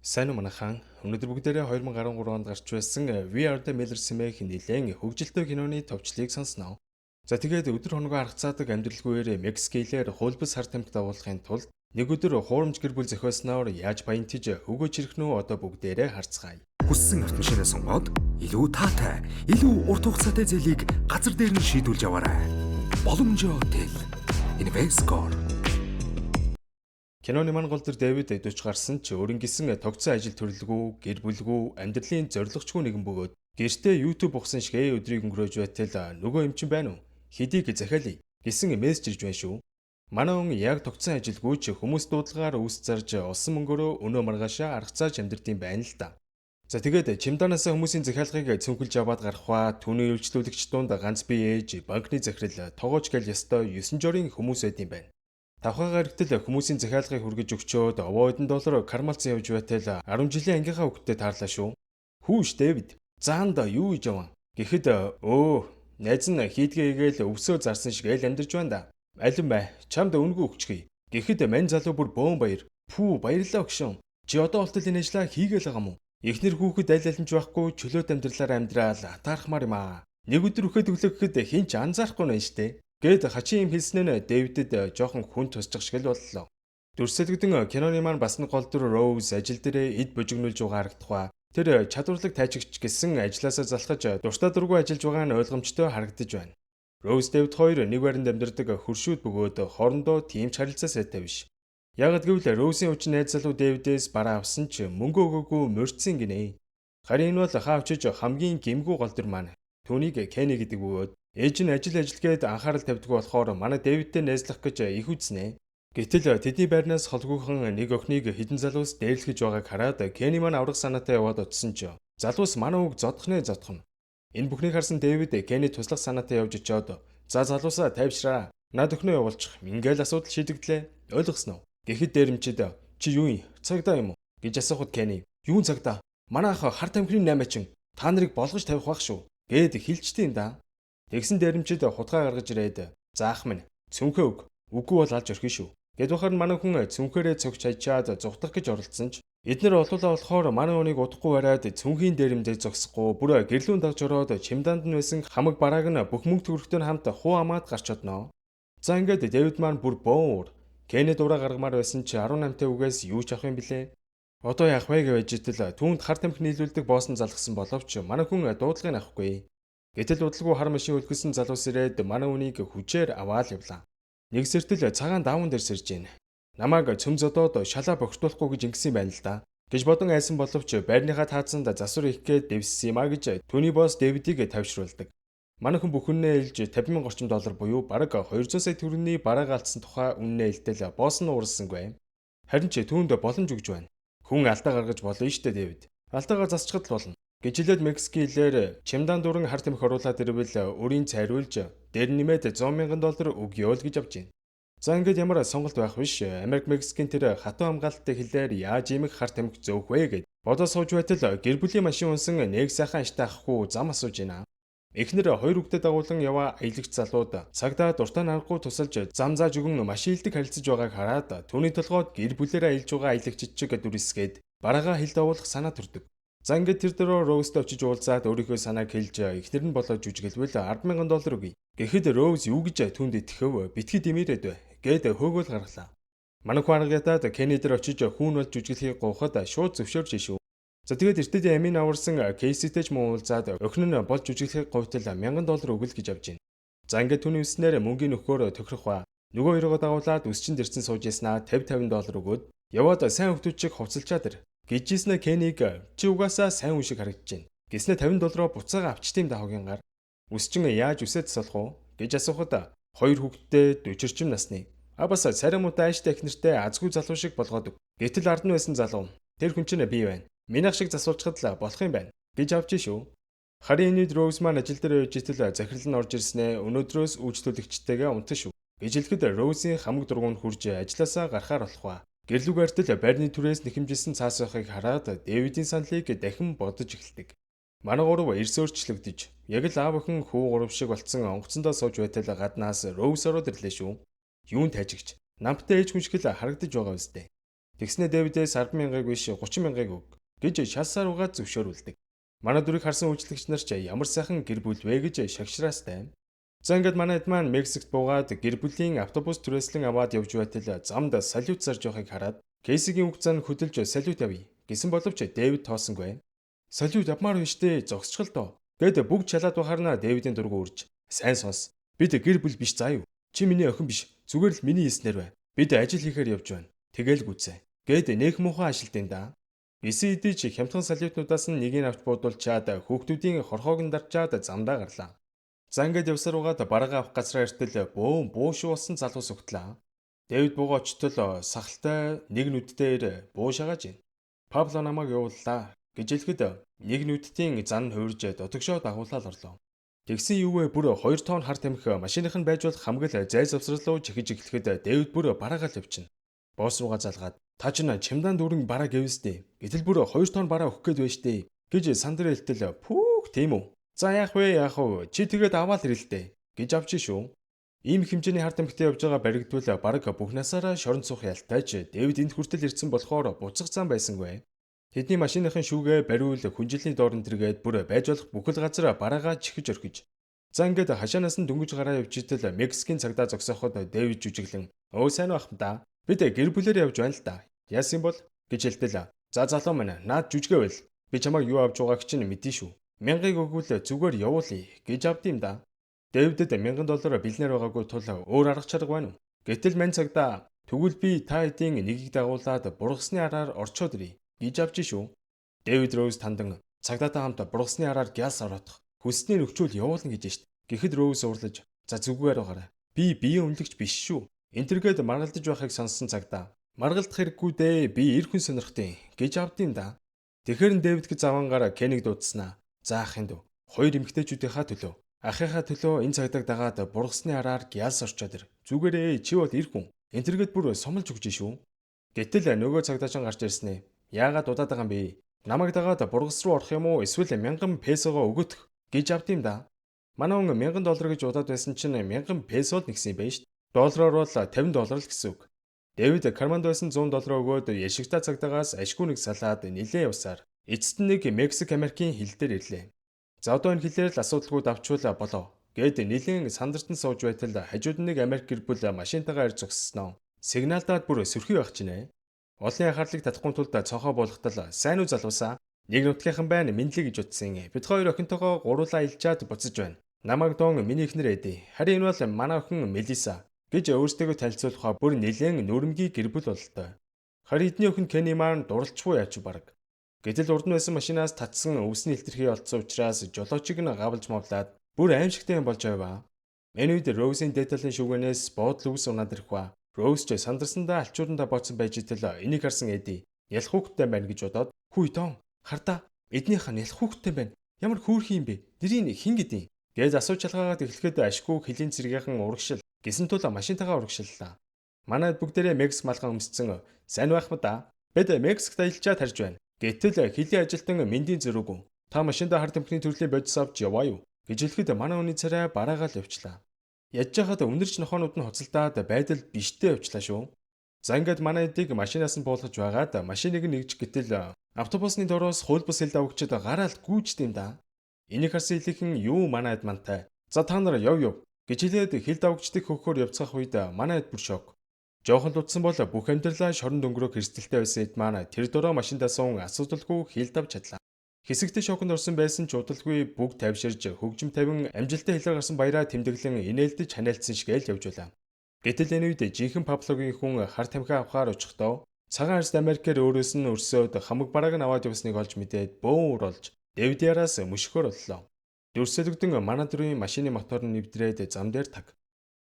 Сайн уу манайхан. Өнөөдөр бүгдээрээ 2013 онд гарч байсан We Are the Millers-ийн нэлээд хөгжилтэй киноны товчлыг сонсноо. За тэгээд өдөр хоногоо аргацаадаг амьдралгүйгээр Мексикээр хуулбас хар тамхи дагуулахын тулд нэг өдөр хуурамч гэр бүл зохиосноор яаж баянтаж өгөөж ирэх нь одоо бүгдээрээ харцгаая. Хүссэн ертөнцөөрөө сонгоод илүү таатай, илүү урт хугацаатай зээлийг газар дээр нь шийдүүлж аваарай. Боломжоо тэл. Investor. Киноны ман гол дээр Дэвид 40 гарсан ч өөрийн гисэн тогтсон ажил төрөлгүй, гэр бүлгүй, амьдралын зоригчгүй нэгэн бөгөөд гэртээ YouTube ухсан шиг өдрийг өнгөрөөж байтал нөгөө юм чин байна уу? Хэдийг захиалъя гэсэн мессеж ирж байна шүү. Манай хүн яг тогтсон ажилгүй ч хүмүүс дуудлагаар үс зарж олсон мөнгөөрөө өнөө маргаашаа аргацааж амьдртiin байна л да. За тэгээд чемоданаас хүмүүсийн захиалгыг цөмхөлж аваад гарах ба түүний үйлчлүүлэгч дунд ганц бие ээж банкны захирал тоогооч гэл ёстой 9 жорын хүмүүс байд юм байна. Тавхаа гарагтал хүмүүсийн захиалгыг хүргэж өгчөөд овоо хэдэн доллар кармалцсан явж байтал 10 жилийн ангийнхаа хүүхдэд таарлаа шүү. Хүүш Дэвид. Заанда юу хийж аван? Гэхэд найз нь хийдгээ игээл өвсөө зарсан шиг л амьдарч байна да. Алин бай. Чамд өнгө өгчихье. Гэхэд мань залуу бүр бөөн баяр. Пүү баярлалаа өгшөн. Чи одоо болтол энэ ажлаа хийгээл байгаа мó? Эхнэр хүүхэд аль алинч байхгүй чөлөөт амьдралаар амьдраал атаархмаар юм аа. Нэг өдөр өгөхөд өглөөхөд хин ч анзаарахгүй нэ штэ. Гэт хачин юм хэлснээр Дэвидэд жоохон хүн тусчих шиг л боллоо. Дүрсэлгдэн киноны маань бас нэг гол дүр Роуз ажил дээрээ эд божигнуулж байгаа харагдах ба тэр чадварлаг тайчигч гэсэн ажлаасаа залхаж дуртай дургүй ажиллаж байгаа нь ойлгомжтой харагдаж байна. Роуз Дэвид хоёр нэг байранд амьдардаг хөршүүд бөгөөд хоорондоо тийм ч харилцаа сайтай биш. Яг гэвэл Роусын хүчин найз залуу Дэвидээс бараа авсан ч мөнгө өгөөгүй мөрдсөн гинэ. Харин энэ бол хаавчиж хамгийн гэмгүй гол дүр маань. Түүнийг Кенни гэдэг бөгөөд ээж нь ажилгээд анхаарал тавьдгүй болохоор манай Дэвидтэй найзлах гэж их үзнэ. Гэтэл тэдний байрнаас холгүйхан нэг охиныг хідэн залуус дээрлэж байгааг хараад Кенни маань аврах санаатай яваад утсан ч залуус манай үг зодхно. Энэ бүхнийг харсан Дэвид Кенни туслах санаатай явж очиод за залуусаа тайвшраа. Наад өхнөө явуулчих. Ингээл асуудал шийдэгдлээ. Ойлгосноо? Гэхэд дээрэмчид чи юу юм? Цагдаа юм уу? Гэж асуухад Кенни юун цагдаа? Манайх хар тамхины наймаачин та нарыг болгож тавих байх шүү. Гэд хэлчтэй юм да. Тэгсэн дээрэмчид хутгаа гаргаж ирээд заах минь цүнхээ өг. Үгүй бол алж орхино шүү. Гэд бахаар манай хүн цүнхээрээ цогч хайчаад зүхтах гэж оролцсон ч эднэр олуулаа болохоор манай хүнийг удахгүй бариад цүнхийн дээрэмдээ зогсохгүй бүр гэрлүүн дагж ороод чемданд нь байсан хамаг барааг нь бүх мөнгө төгрөгтэй хамт хуу амаад гарч одноо. За ингээд Дэвид маань бүр бөөн уур. Кенни дураа гаргамаар байсан чи 18-тай үгээс юу ч авах юм блэ? Одоо яах вэ гэж итэл түүнд хар тамхи нийлүүлдэг босс нь залгсан боловч манай хүн дуудлагыг авахгүй. Гэтэл удалгүй хар машин өлгөсөн залуус ирээд манай үнийг хүчээр аваад явлаа. Нэг сэртэл цагаан даван дээр сэрж гин. Намааг цөм зодоод шалаа бохирдуулахгүй гэж ингэсэн байна л да. Гэж бодон айсан боловч байрныхаа таацанд засвар их гээд дэвссэн юм а гэж түүний босс Дэвидийг тавьшруулдаг. Манай хүн бүхнээ илж 50,000 орчим доллар буюу бараг 200 сая төгрөгийн бараа алдсан тухай үннээ илтэл босс нь уурсангүй. Харин ч түүнд боломж өгж байна. Хүн алдаа гаргаж болно штэ Дэвид. Алдаагаа засчихад л болно. Гэж хэлээд Мексикийн хэлээр чемдан дуран хар тамхи оруулаад ирвэл өрийн цайруулж дээр нэмээд 100,000 доллар өгье л гэж авч байна. За ингээд ямар сонголт байх биш. Америк Мексикийн тэр хатуу хамгаалалттай хэлээр яаж иймэг хар тамхи зөөх вэ гэд бодоо сууж байтал гэр бүлийн машин унсан нэг сайхан аштай ахгүй зам асууж байна. Эхнэр хоёр хүүхдэд дагуулan яваа аялагч залууд цагдаа дуртай нарахгүй тусалж зам зааж өгөн маш илдэг харилцаж байгааг хараад түүний толгойд гэр бүлээрээ аялж байгаа аялагчид чиг дүрсгээд бараагаа хил давуулах санаа төрдөг. За ингээд тэр дөрөв Роуст очиж уулзаад өөрийнхөө санааг хэлж эхнэр нь болоод жүжиглвэл 10,000 доллар өгье. Гэхэд Роуз юу гэж түүнд итгэв битгий дэмийрээд бай гэд хөөгөл гаргалаа. Манай хүн аргадаад Кенни дээр очиж хүүн болж жүжиглэхийг гоохот шууд зөвшөөрч ишв. За тэгээд эртэдээ амийн аварсан Кейситэй ч муу уулзаад охин нь болж жүжиглэхийг говьтол 1,000 доллар өгөл гэж авж байна. За ингээд түүний үснээр мөнгөний нөхөөр тохирох ба нөгөө хоёроо дагуулад үсчин дэрсэн сууж яснаа 50 доллар өгөөд яваад сайн хөвтүүд чиг хувцалчаад ир. Гэжсэн Кенниг чи угаасаа сайн хүн шиг харагдаж байна. Гэснэ 50 доллароо буцаага авчтiin да хогийн гар. Үсчин яаж үсээд тасалах уу гэж асуухад хоёр хүүхэдтэй 40 орчим насны. Бас царай муутай ааштай эхнэртэй азгүй залуу шиг болгоод өг. Гэтэл ард нь байсан залуу. Тэр хүн чинь би байна. Минийх шиг засуулчхад л болох юм байна гэж авч шүү. Харин энэ Роуз маань ажил дээр явж итэл захирал нь орж ирснээ өнөөдрөөс үйлчлүүлэгчтэйгээ унтсан шүү. Гэж хэлэхэд Роузийн хамаг дургуунд хурж ажилласаа гарахаар болох ба. Гэрлүүгээртэл байрны түрээс нэхэмжилсэн цаас байхыг хараад Дэвидийн саналыг дахин бодож эхэлдэг. Манай гурав эрс өөрчлөгдөж, яг л аав охин хүү гурав шиг болцсон онгоцондоо сууж байтал гаднаас Роуз ороод ирлээ шүү. Юун тайжигч? Намтай ээж хүн шиг л харагдаж байгаа үстэй. Тэгснэ Дэвидээс 10,000-ыг биш 30,000-ыг өг гэж шалсаар угаад зөвшөөрүүлдэг. Манай дүрийг харсан үйлчлэгч нар ч ямар сайхан гэр бүл вэ гэж шагшраастай. За ингээд манай хэд маань Мексикт буугаад гэр бүлийн автобус түрээслэн аваад явж байтал замд салют зарж байгааг хараад Кейсигийн үг зан хөдөлж салют авъя гэсэн боловч Дэвид тоосонгүй. Салют авмаар биш дээ зогсчихл доо. Гэд бүгд чалаад бахарна Дэвидийн дургу үрж. Сайн сонс. Бид гэр бүл биш заа юу. Чи миний охин биш. Зүгээр л миний эснэр бай. Бид ажил хийхээр явж байна. Тэгэл гүцээ. Гэд нэх муухай ажилтیں۔ Да. Эсэ идэж хямдхан салютнуудаас нь нэгийг авч буудуулчаад хүүхдүүдийн хорхоог нь дарчаад замдаа гарлаа. За ингээд явсаар угаад бараагаа авах газраа иртэл буу шүү болсон залуус өгтлээ. Дэвид буугаа очтол сахалтай нэг нүдээр буу шагааж байна. Пабло намайг явууллаа гэж хэлэхэд нэг нүдтийн зан хуурж дотогшоо дагуулаад орлоо. Тэгсэн юу вэ бүр 2 тонн хар тамхи машиных нь байж болох хамгал зай завсрал руу чихэж эхлэхэд Дэвид бүр бараагаа л явчихна. Босс руугаа залгаад та ч чимдаан дүүрэн бараа гэвстэй. Гэтэл бүр 2 тонн бараа өгөх гээд байна штэ гэж сандраа хэлтэл пүүх тийм үү. За яах вэ чи тэгээд аваад ирэлтэй гэж авчи шүү. Ийм хэмжээний хар тамхитай явж байгаа баригдвал бараг бүх насаараа шорон цуух ялтайч Дэвид энд хүртэл ирсэн болохоор буцах зам байсангүй. Тэдний машиныхын шүүгээ бариул хүнжиллийн доорн тэргээд бүр байж болох бүхэл газар бараагаа чихэж орхиж. За ингээд хашаанаас нь дөнгөж гараа явж итэл Мексикийн цагдаа зогсооход Дэвид жүжиглэн өө сайн байх та. Бид гэр бүлээр явж байна л да. Яасан бол гэж хэлтэл. За залуу маань наад жүжигээ байл. Би чамайг юу авч байгааг чинь мэдэн шүү. 1000-ыг өгвөл зүгээр явуулъя гэж авд юм да. Дэвидэд $1000 бэлнээр байгаагүй тул өөр арга чарга байна уу? Гэтэл мань цагдаа тэгвэл би та хэдийн нэгийг дагуулад бургасны араар орчоод ирье гэж авч шүү. Дэвид Роуз тандан цагдаатай хамт бургасны араар гялс ороодох. Хүснээр өгчүүл явуулна гэж шít. Гэхэд Роуз уурлаж за зүгээр байгаарай. Би биеийн үнэлэгч биш шүү. Энтергээд маргалдаж байхыг сонссон цагдаа. Маргалдах хэрэггүй дээ. Би эр хүн сонирхтیں۔ гэж авд юм да. Тэгэхэр Дэвид гэж завангаараа Кенийг дуудснаа. За ахын дүү. 2 эмэгтэйчүүдийнхаа төлөө. Ахыхаа төлөө энэ цагдааг дагаад бургасны араар гялс орчоод ир. Зүгээрээ чи бол эр хүн. Энтергээд бүр сомлж өгч шүү. Гэтэл нөгөө цагдаачин гарч ирснэ. Яагаад удаад байгаа юм бэ? Намайг дагаад бургас руу орох юм уу? Эсвэл 1000 песогоо өгөх гэж авд юм да. Манай хүн $1000 гэж удаад байсан чинь 1000 песод нэгсэн юм байна шүү. Доллараар бол $50 л гэсэн үг. Дэвид карманд байсан $100 өгөөд яшигтай цагдаагаас ашгүй нэг салаад нилээ явсаар эцэст нь нэг Мексик Америкийн хил дээр ирлээ. За одоо энэ хилээр л асуудалгүй давчвал болоо. Гэд нилээн сандартан сууж байтал хажууд нэг Америк гэр бүл машинтайгаа ирж зогссноо. Сигналдаад бүр сөрхий байх чинь. Олон анхаарлыг татахгүй тулд цонхоо болгохтал сайн уу залуусаа. Нэг нутгийнхан байна мэдлээ гэж утсан. Бид хоёр охинтойгоо гуруулаа илчаад буцаж байна. Намайг доон миний эхнэр эдээ. Харин энэ бол манай охин Мелиса гэж өөрсдөө танилцуулахаа бүр нэлээд нүрэмгий гэр бүл бололтой. Харин эдний охин Кени маань дурлцгүй яач баг. Гэтэл урд нь байсан машинаас татсан өвсний илтерхий олдсон учраас жолоочиг нь гавлж мовлаад бүр аимшигтай юм болж байваа. Энэ үед Роусын деталийн шүүгэнээс буудал үс унаад ирэх ба. Роуз ч сандарсандаа алчуурандаа боцсон байж итэл энийг харсан Эди ялах хүүхдтэй байна гэж бодоод хүй тоон хардаа эднийх нь ялах хүүхдтэй байна. Ямар хөөрхий юм бэ? Нэрийг хэн гэдیں۔ Гэж асууж чалгаагаад эхлэхэд ашгүй хөлийн цэргийнхэн урагшил гисэн тул машинтайгаа урагшиллаа. Манайд бүгдээрээ Мексик малган өмссөн. Сайн байх ма да. Бид Мексикт аялчаад харж байна. Гэтэл хөлийн ажилтан мэндийн зэрэг. Та машинда хар тамхины төрлийн бодис авч яваа юу гэж хэлэхэд манай хүний царай бараагаа л явчлаа. Ядж хахад үнэрч нохоонууд нь хоцолдаад байдал биштэй явчлаа шүү. За ингээд манай эдийг машинаас нь буулгаж байгаад машиныг нэгж гэтэл автобусны дороос хуулбас хэлд авчид гараал гүйжт юм да. Энийг харсан хэлийнхэн юу манайд мантай. За та нар яв гэж хэлээд хэлд авчдыг хөхөөр явцгаах үед манайд бүр шок. Жохон лутсан бол бүх амьдралаа шорон дөнгөрөө хэрсдэлтэй байсан эд маань тэр дороо машиндаа суун асуудалгүй хэлд авч чадлаа. Хэсэгтэй шоконд орсон байсан ч удалгүй бүгд тавьширж хөгжим тавин амжилттай хэлээр гарсан баяраа тэмдэглэн инээлдэж ханиалцсан шигээл явж байлаа. Гэтэл энэ үед жинхэнэ Паблогийн хүн хар тамхи авахаар очихдоо цагаан арьс Америкээр өөрөөс нь өрсөөд хамаг барааг нь аваад явсныг олж мэдээд бөөн уралж Дэвидяраас мөшгөр боллоо. Дүрсэлэгдэн манай дөрвийн машины мотор нь нэвдрээд зам дээр таг.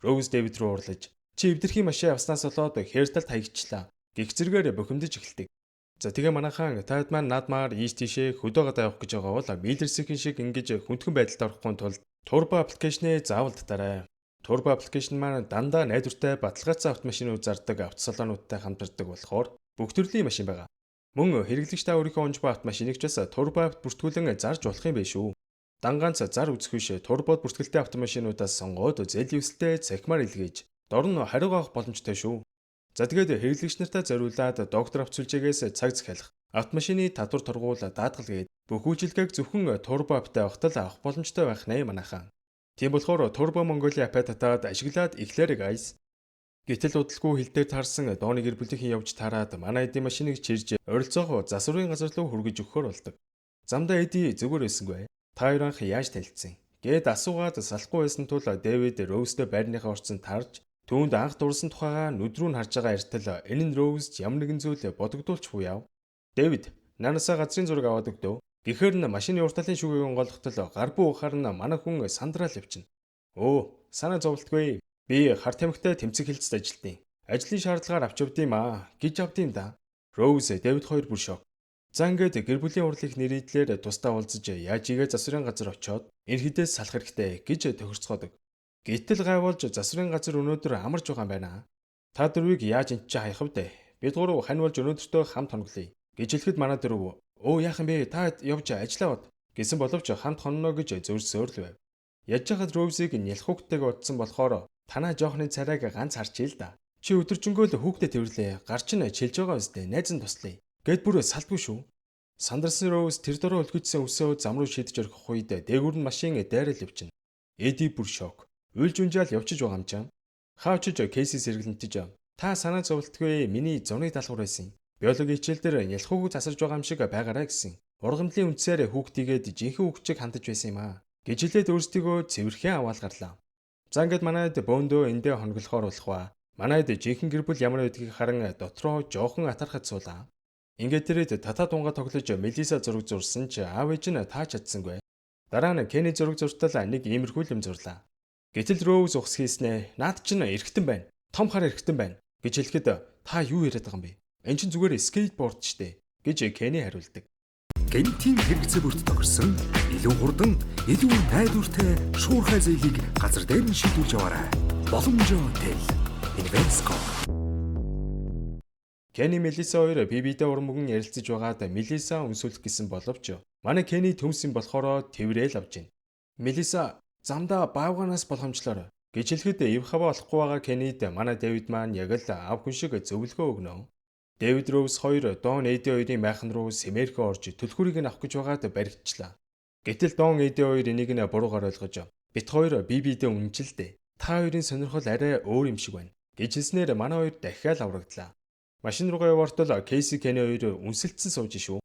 Роуз Дэвид рүү урлаж чи эвдэрхийн машин авснаас болоод хээрталт хаягчлаа. Гих зэрэгээр бухимдаж эхэлдэг. За тэгээ манайхан таад маань наадмаар ийш тийшээ хөдөө гадаа явах гэж байгаа бол милэрсийн шиг ингэж хүндхэн байдалд орохгүй тулд Turbo аппликейшнээ заавал татаарай. Turbo аппликейшн маань дандаа найдвартай баталгаажсан автомашинууд зардаг автосалонуудтай хамтардаг болохоор бүх төрлийн машин байгаа. Мөн хэрэглэгч та өөрийнхөө унж буй автомашиныг ч бас Turbo апт бүртгүүлэн зарж болох юм биш үү? Дангаанц зар үзэх биш Turbo бүртгэлтэй автомашинуудаас сонгоод зээл ивсэлтэй цахимаар илгээж дор нь хариуг авах боломжтой шүү. За тэгээд хэрэглэгч нартай зориулаад доктор авцуулжээс цаг захиалах, автомашины татвар тургуул даатгал гээд бүх үйлчилгээг зөвхөн Turbo App-тай огтол авах боломжтой байх нэ манайхаа. Тийм болохоор Turbo Mongolia App татаад ашиглаад эхлээрэй guys. Гэтэл удалгүй хил дээр таарсан дооны гэр бүлийнхэн явж таарад манай эдийн машиныг чирж ойролцоохоо засварын газар руу хүргэж өгөхөр болдог. Замдаа эди зүгээр байсангүй. Та хоёр анх яаж танилцсан? Гэд асуугаад салахгүй байсан тул Дэвид Роустэй байрныхаа орцсон тарж түүнд анх дурсан тухайгаа нүдрүү нь харж байгаа эртэл энэ нь Роуз ямар нэгэн зүйл бодогдуулж буяав. Дэвид, нанасаа газрын зураг аваад өгдөө. Гэхээр нь машины урталын шүгээг онгойлготол гар буу ухаар нь манай хүн сандраал явчихна. Өө, санаа зовлтгүй. Би хар тамхитай тэмцэх хэлцэд ажилтیں۔ Ажлын шаардлагаар авч явдсан юм гэж авдсан да. Роуз, Дэвид хоёр бүр шок. За ингээд гэр бүлийн урлах нэрийдлэр тусдаа уулзаж яаж игээ засварын газар очоод энэ хідээс салах хэрэгтэй гэж тохирцгоодог. Гэтэл гайвуулж засварын газар өнөөдөр амарч байгаа юм байна. Та дөрвийг яаж энэ ч хаях вэ? Бид гурав хань болж өнөөдөртөө хамт хоноглоё гэж хэлэхэд манай дөрөв "Өө яах юм бэ? Та явж ажиллаад" гэсэн боловч хамт хонно гэж зөрсөөр л байв. Яж хахад Роузыг нялх хүүхдтэйг удсан болохоор танаа жоохны царайг ганц харчээ л да. Чи өдөржингөө л хүүхдэд тэрвэрлээ. Гар чинь чилж байгаа үстэй. Найз нь туслая. Гэт бүр салдгүй шүү. Сандарсан Роуз тэр дөрөө өлгөжсөн өсөө зам руу шидэж орох үед дээгүүр нь машин дайрал явчихна. Эди бүр шок. Уйлж унжаал явчихж байгаа юм чам. Хаачиж Кейси сэргэлэнтэж та санаа зовлтгүй миний зуны даалгавар байсан. Биологи хичээл дээр нялх хүүг засарж байгаа юм шиг байгаарай гэсэн. Ургамлын үндсээр хүүхдийгээд жинхэнэ хүүхчиг хандаж байсан юм гэж хэлээд өөрсдийгөө цэвэрхэн аваал гарлаа. За ингээд манайд бөөндөө эндээ хоноглохоор болох ба. Манайд жинхэнэ гэр бүл ямар байдгийг харан дотроо жоохон атархад суулаа. Ингээд тэрэд татаа тунгаа тоглож Мелиса зураг зурсан ч аав ээж нь тааж чадсангүй. Дараа нь Кенни зураг зуртал нэг иймэрхүү юм зурлаа. Гэтэл Роуз ухс хийснэ. Наад чинь эргэтэн байна. Том хар эргэтэн байна гэж хэлэхэд та юу яриад байгаа юм бэ? Энд чинь зүгээр скейтборд штэ гэж Кенни хариулдаг. Гэнтийн хэрэгцээ бүрт тохирсон илүү хурдан, илүү найдвартай шуурхай зэйлийг газар дээр нь шийдүүлж яваарай. Боломжоо тэл. Инвеско. Кенни Мелиса хоёр бибидээ урмган ярилцаж байгаад Мелиса өмсүүлэх гэсэн боловч манай Кенни төмсөн болохоор тэврээл авж байна. Мелиса замдаа баавганаас боломжлоор гэж хэлэхэд ив хаваа болохгүй байгаа Кеннид манай Дэвид маань яг л ав хүн шиг зөвлөгөө өгнө. Дэвид Роуз хоёр Дон Эди хоёрын майхан руу Сэмэрхэ орж түлхүүрийг нь авах гэж байгаад баригдчихлаа. Гэтэл Дон Эди хоёр энийг нь буруугаар ойлгож бит хоёр бибидээ үнжилдэ. Та хоёрын сонирхол арай өөр юм шиг байна гэж хэлснээр манай хоёр дахиад аврагдлаа. Машин руугаа явартал Кейси Кенни хоёр үнсэлцэн сууж шүү.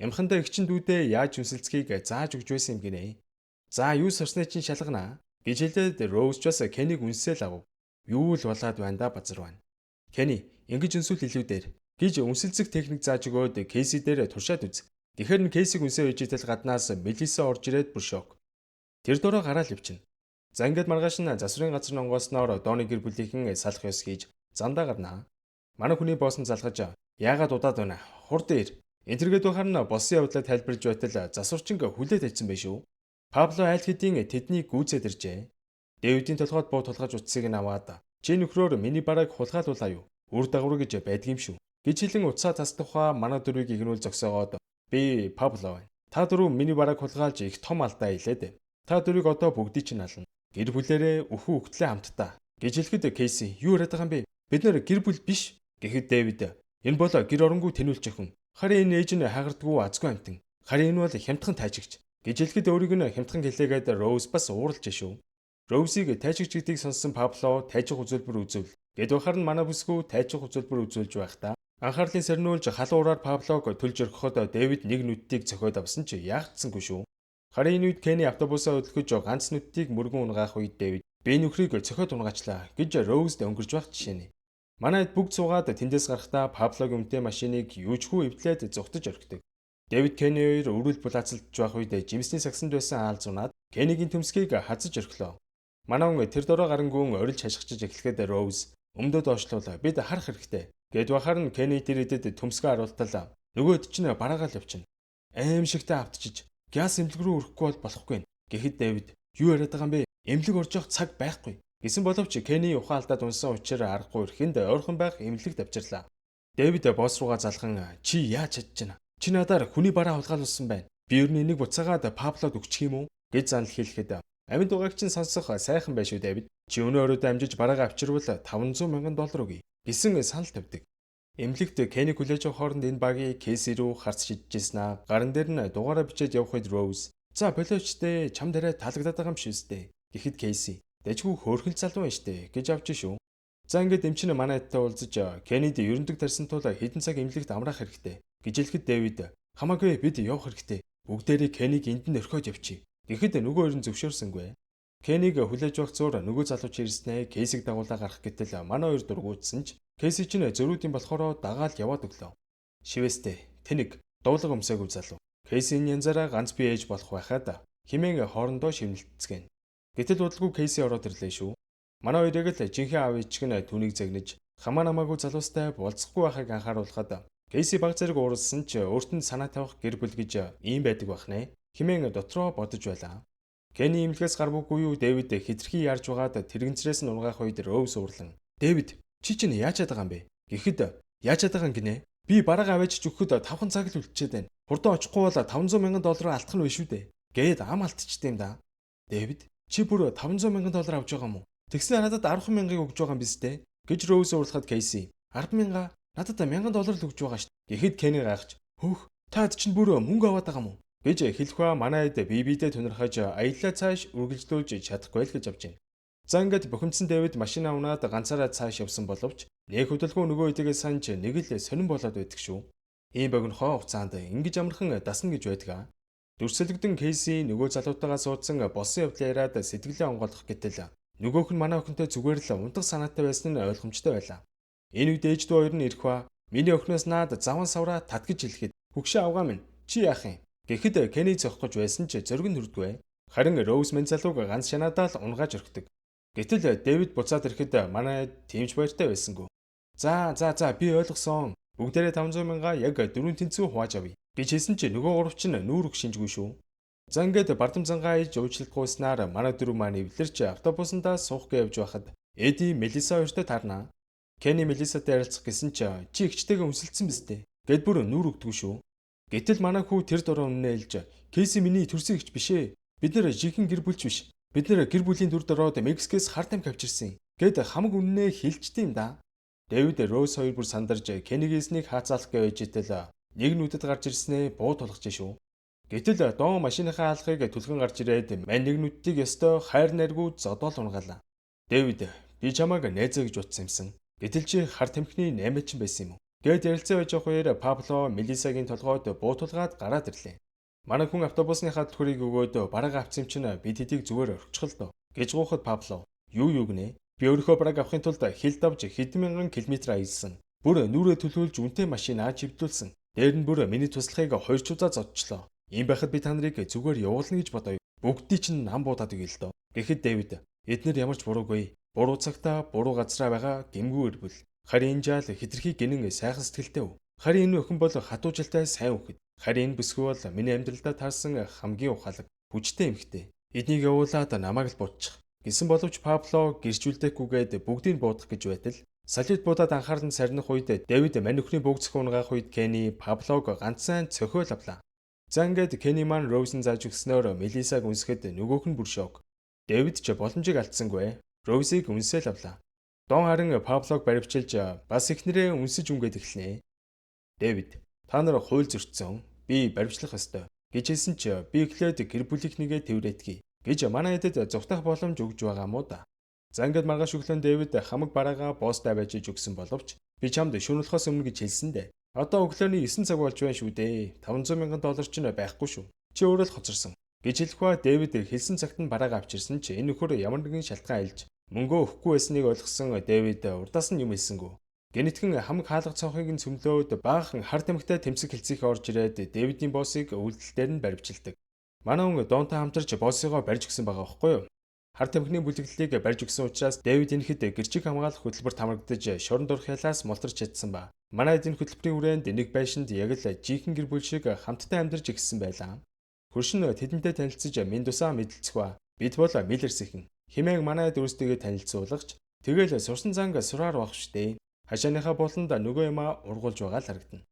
Ямхандаа эгчин дүүдээ яаж үнсэлцгийг зааж өгч байсан юм гинэ. За юу сурснаа чинь шалгана гэж хэлээд Роуз ч бас Кенниг үнсэл ав. Юу л болоод байна да базар байна. Кенни ингэж үнсүүл илүү дээр гэж үнсэлцэх техник зааж өгөөд Кейси дээр туршаад үз. Тэгэхэр нь Кейсиг үнсээ үйжтэл гаднаас Мелиса орж ирээд бүр шок. Тэр дөрөө гараал явчихна. За ингээд маргааш нь засварын газар онгоосноор Доны гэр бүлийнхэн салах ёс хийж замдаа гарнаа. Манай хүний босс нь залгаж яагаад удаад байна? Хурд ир. Энтергээд байхаар нь боссын явдлаа тайлбарлаж байтал засварчин хүлээд тавьсан байх шүү. Пабло айл хэдийн тэднийг гүйцээд иржээ. Дэвидийн толгойд буу тулгаж утсыг нь аваад чи нөхрөөр миний барайг хулгайлуулаа юу? Үр дагавар гэж байдаг юм шүү. Гэж хэлэн утсаа тасдахаа манай дөрвийг игнүүл зогсоогоод би Пабло байна. Та дөрөв миний барайг хулгайлж их том алдаа хийлээд. Та дөрвийг одоо бүгдийг чинь ална. Гэр бүлээрээ өхөө өгтлээ хамтдаа. Гэж хэлэхэд Кейси юу яриад байгаа юм бэ? Бид нэр гэр бүл биш. Гэхэд Дэвид энэ бол гэр оронгүй тэнүүлж өхөн. Харин энэ ээж нь хагардгүй азгүй амтан. Харин энэ бол хямдхан тайжигч. Гэж хэлэхэд өөрийг нь хямдхан хэлээгээд Роуз бас ууралж шүү. Роузыг тайжигч гэдгийг сонссон Пабло тайжих үзүүлбэр үзүүл. Гэд бахаар нь манай бүсгүй тайжих үзүүлбэр үзүүлж байхдаа анхаарлын сарниулж халуураар Паблог төлж орхиход Дэвид нэг нүдтийг цохиод авсан ч яагдсангүй шүү. Харин энэ үед Кенни автобусаа өдөлгөж ганц нүдтийг мөргөн унгаах үед Дэвид би нөхрийг цохиод унгаачлаа гэж Роузд өнгөрж байх жишээ нь. Манайд бүгд суугаад тэндээс гарахдаа Паблогийн өмтэй машиныг юучгүй эвдлээд зүгтэж орхидог. Дэвид Кенни хоёр өрүүл булаацалдж байх үед жимсний сагсанд байсан аал зунаад Кеннигийн төмсгийг хазаж орхилоо. Манай хүн тэр дороо гарангуун орилж хашгичж эхлэхэд Роуз өмдөө доошлуулаа бид харах хэрэгтэй. Гэд бахаар нь Кенни тэр идэд төмсгөө харуултал нөгөөд чинь бараагаал явчихна. Аимшигтай автчиж газ эмнэлэг рүү өрөхгүй бол болохгүй. Гэхэд Дэвид юу яриад байгаа юм бэ? Эмнэлэг орж явах цаг байхгүй. Гэсэн боловч Кенни ухаан алдаад унсан учраас аргагүй ирэхэнд ойрхон байх эмнэлэгт авчирлаа. Дэвид босс руугаа залхан чи яаж чадж байна? Чи надаар хүний бараа хулгайлуулсан байна. Би ер нь энийг буцаагаад Паблод өгчих юм уу? гэж занл хэлэхэд аминд угааг чинь сонсох сайхан байш үү Дэвид. Чи өнөө өрөөд амжиж бараагаа авчирвал $500,000 өгье гэсэн санал тавьдаг. Эмнэлэгт Кенни хүлээж авах хооронд энэ багийг Кейси рүү харц шидчихсэн аа. Гаран дээр нь дугаараа бичээд явах үед Роуз "За болоочтэй чам дараа таалагдаад байгаа юм шүү дээ." Гэхэд Кейси "Дэжгүй хөөрхөн залуу байна штэ" гэж авч шүү. За ингээд эмчин манайдтай уулзаж Кеннид ерөндөг тарьсан тул хэдэн цаг эмнэлэгт амраах хэрэгтэй гэж хэлэхэд Дэвид "Хамаагүй бид явах хэрэгтэй. Бүгдээрээ Кенниг энд нь орхиод явчих." Гэхэд нөгөө хоёр нь зөвшөөрсөнгүй. Кенниг хүлээж авах зуур нөгөө залууч ирснээ Кейсиг дагуулаа гарах гэтэл манай хоёр дургуутсан ч Кейси ч зөрүүдийн болохоор дагаал яваад өглөө. "Шивэстэй тэнэг дуулга өмсөөгүй залуу. Кейсийн янзаараа ганц бие ээж болох байхад химэн хоорондоо шивнэлтцгэн." Гэтэл удалгүй Кейси ороод ирлээ шүү. Манай хоёрыг л жинхэнэ аав ээжиг нь түүнийг загнаж хамаа намаагүй залуустай болцохгүй байхыг анхааруулхад Кейси баг зэрэг ууралсан ч өөрт нь санаа тавих гэр бүл гэж ийм байдаг байх нэ. Химэн дотроо бодож байлаа. Кенни имлэгээс гарбуугүй юу Дэвид хитрхи яарж байгаад тэрэгцрээс нь унгаах үед Роуз уурлан "Дэвид чи чинь яачаад байгаа юм бэ?" Гэхэд "Яачаад байгаа юм гинэ? Би бараг аваачиж өгөхөд 5 цаг л үлдчихэд байна. Хурдан очихгүй бол $500,000 алдах нь вэ шүү дээ." Гээд ам алдчихсан юм да. "Дэвид чи бүр $500,000 авч байгаа юм уу? Тэгснээр надад 10,000-ыг өгж байгаа юм биз дээ?" гэж Роуз уурлахад Кейси "10,000 надад $1,000 л өгж байгаа шүү." Гэхэд Кенни гайхаж "Хөөх таад чинь бүр мөнгө аваад байгаа юм уу?" гэж хэлэх ба манайд бибидээ тунирхаж аяллаа цааш үргэлжлүүлж чадахгүй л гэж авч байна. За ингээд бухимдсан Дэвид машинаа унаад ганцаараа цааш явсан боловч нэг хөдөлгөөн нөгөө хэдийгээ санаж нэг л сонирн болоод байдаг шүү. Ийм богинохоо хугацаанд ингэж амархан дасна гэж байдаг. Дүрсэлэгдэн Кейси нөгөө залуутайгаа суудсан болсон явдлаа яриад сэтгэлээ онгойлгох гэтэл нөгөөх нь манай охинтой зүгээр л унтах санаатай байсан нь ойлгомжтой байлаа. Энэ үед ээждүү хоёр нь ирэх ба миний охиноос наад заван савраа татгиж хэлэхэд "Хөгшөө авгаа минь чи яах юм?" Гэхэд Кенни зохих гэж байсан ч зөрг нь хүрдгүй. Харин Роуз мэн залууг ганц шанаадаа л унгааж орхидог. Гэтэл Дэвид буцаад ирэхэд манай тимч баяртай байсангүй. За би ойлгосон. Бүгдээрээ 500,000 яг 4 тэнцүү хувааж авъя гэж хэлсэн чи нөгөө гурав чинь нүүр өх шинжгүй шүү. За ингээд бардам зангаа иж уучлалтгүйснаар манай дөрөв маань эвлэрч автобусандаа суух гэж явж байхад Эди Мелиса хоёртой таарна. Кенни Мелисатай ярилцах гэсэн чи ихчтэйгээ өмсөлдсөн биз дээ. Гэт бүр нүүр өгдөггүй шүү. Гэтэл манай хүү тэр дөрөв өмнө ээлж "Кейси миний төрсөн ихч биш ээ. Бид нэр жинхэнэ гэр бүлч биш. Бид нэр гэр бүлийн дүр дороод Мексикээс харт амь авчирсан" гэд хамаг үннээ хэлжтэй юм да. Дэвид Роуз хоёр бүр сандарж Кеннигийн хаацаалах гэж итэл нэг нүдэд гарч ирснээ буу тулгаж шүү. Гэтэл доо машиныхаа хаалхыг түлхэн гарч ирээд мань нэг нүдтийг ёстой хайр найргүй зодоол унгаалаа. "Дэвид би чамайг найзаа гэж утсан юмсан. Гэтэл чи харт амхны 8 ч байсан юм уу?" Гэт ярилцаа байж явах үеэр Пабло Мелисагийн толгойд буутулгаад гараад ирлээ. Манай хүн автобусныхаа төлхөрийг өгөөд бараг авсан чинь бид хэдийг зүгээр орчихл доо гэж гуйхад Пабло юу гинэ? Би өөрийнхөө бараг авахын тулд хилд авч хэдэн мянган километр аялсан. Бүр нүрээ төлөвлөж үнэтэй машинаа чивдүүлсэн. Дээр нь бүр миний туслахыг 2 чудаа зодчлоо. Ийм байхад би та нарыг зүгээр явуулна гэж бодоё. Бүгдийг чинь нам буудаад өгье л доо. Гэхэд Дэвид эднэр ямар ч буруугүй. Буруу цагтаа буруу газараа байгаа гэмгүй ирбэл. Харин энэ жаал хитрхи гинэн сайхан сэтгэлтэй өв. Харин энэ охин бол хатуужилтай сайн хүүхэд. Харин энэ бүсгүй бол миний амьдралдаа таарсан хамгийн ухаалаг, хүчтэй эмэгтэй. Эднийг явуулаад намайг л буутчих гэсэн боловч Пабло гэрчүүлдэхгүйгээд бүгдийг буудах гэж байтал салют буудаад анхаарал нь сарних үед Дэвид мань өхний бүгцэх унгаах үед Кенни Паблог ганцхан цохиол авлаа. За ингээд Кенни маань Роузен зааж өгснөөр Мелисаг үнсгэд нөгөөх нь бүр шок. Дэвид ч боломжийг алдсангүй. Роузыг үнсэл авлаа. Дон харин Паблог баривчилж бас ихнэрээ үнсэж үнгээд эхлэнэ. "Дэвид, та нар хууль зөрчсөн. Би баривчлах ёстой" гэж хэлсэн ч би эхлээд гэр бүлийнхнийгээ тэврээдгий гэж манай хэдэд зүгтах боломж өгж байгаа мó да. За ингээд маргааш өглөө Дэвид хамаг бараагаа боостай байжиж өгсөн боловч би чамд шүүнүүлэхээс өмнө гэж хэлсэн дээ. Одоо өглөөний 9 цаг болж байна шүү дээ. $500,000 ч байхгүй шүү. Чи өөрөө л хоцорсон гэж хэлэх ба Дэвид хэлсэн цагт нь бараагаа авчирсан ч энэ нөхөр ямар нэгэн шалтгаан айлж мөнгөө өгөхгүй байсныг ойлгосон Дэвид урдаас нь юм хэлсэнгүү. Гэнэтхэн хамаг хаалга цонхыг нь цөмлөөд баахан харт амхтай тэмцэг хэлцээх орж ирээд Дэвидийн боссыг үйлдэл дээр нь баривчилдаг. Манай хүн Донтой хамтарч боссыгоо барьж өгсөн байгаа байхгүй юу? Харт амхны бүлэглэлийг барьж өгсөн учраас Дэвид энэхэд гэрчиг хамгаалах хөтөлбөрт хамрагдаж шоронд орох ялаас мултарч чадсан ба. Манай эдийн хөтөлбөрийн хүрээнд нэг байшинд яг л жинхэнэ гэр бүл шиг хамтдаа амьдарч ирсэн байлаа. Хөршин тэдэнтэй танилцж минь тусаа мэдэлцэх ба. Бид бол Миллерс ихэн химээг манай дүүстэйгээ танилцуулгач тэгэл сурсан занг сураар байх штэ. Хашааныхаа болонд нөгөө юмаа ургуулж байгаа л харагдана.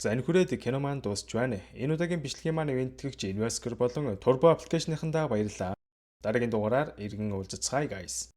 За энэ хүрээд кино маань дуусч байна. Энэ удаагийн бичлэгийн маань ивентгэгч Investor болон Turbo аппликейшныхандаа баярлалаа. Дараагийн дугаараар иргэн уулзцгаая guys.